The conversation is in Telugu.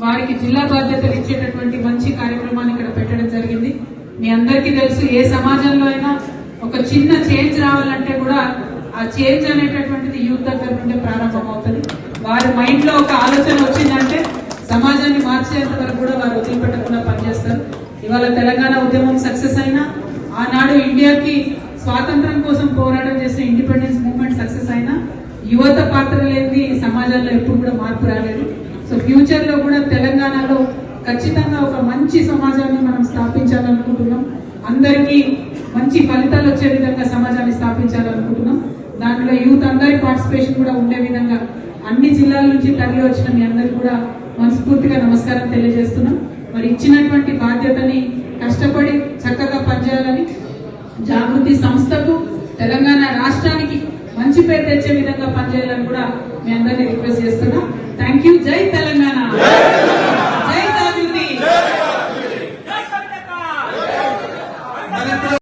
వారికి జిల్లా బాధ్యతలు ఇచ్చేటటువంటి మంచి కార్యక్రమాన్ని ఇక్కడ పెట్టడం జరిగింది. మీ అందరికీ తెలుసు, ఏ సమాజంలో అయినా ఒక చిన్న చేంజ్ రావాలంటే కూడా ఆ చేంజ్ అనేటటువంటిది యూత్ దగ్గర నుండే ప్రారంభం అవుతుంది. వారి మైండ్ లో ఒక ఆలోచన వచ్చిందంటే సమాజాన్ని మార్చేంత వరకు కూడా వారు వదిలిపెట్టకుండా పనిచేస్తారు. ఇవాళ తెలంగాణ ఉద్యమం సక్సెస్ అయినా, ఆనాడు ఇండియాకి స్వాతంత్రం కోసం పోరాటం చేసిన ఇండిపెండెన్స్ మూవ్మెంట్ సక్సెస్ అయినా యువత పాత్ర లేని సమాజంలో ఎప్పుడు కూడా మార్పు రాలేదు. సో ఫ్యూచర్ లో కూడా తెలంగాణలో ఖచ్చితంగా ఒక మంచి సమాజాన్ని మనం స్థాపించాలనుకుంటున్నాం. అందరికీ మంచి ఫలితాలు వచ్చే విధంగా సమాజాన్ని స్థాపించాలనుకుంటున్నాం. దాంట్లో యూత్ అందరి పార్టిసిపేషన్ కూడా ఉండే విధంగా అన్ని జిల్లాల నుంచి తరలి వచ్చిన మీ అందరికీ కూడా మనస్ఫూర్తిగా నమస్కారం తెలియజేస్తున్నాం. మరి ఇచ్చినటువంటి బాధ్యతని కష్టపడి చక్కగా పనిచేయాలని, జాగృతి సంస్థకు తెలంగాణ రాష్ట్రానికి మంచి పేరు తెచ్చే విధంగా పనిచేయాలని కూడా మీ అందరినీ రిక్వెస్ట్ చేస్తున్నా. Thank you. జై తెలంగాణ.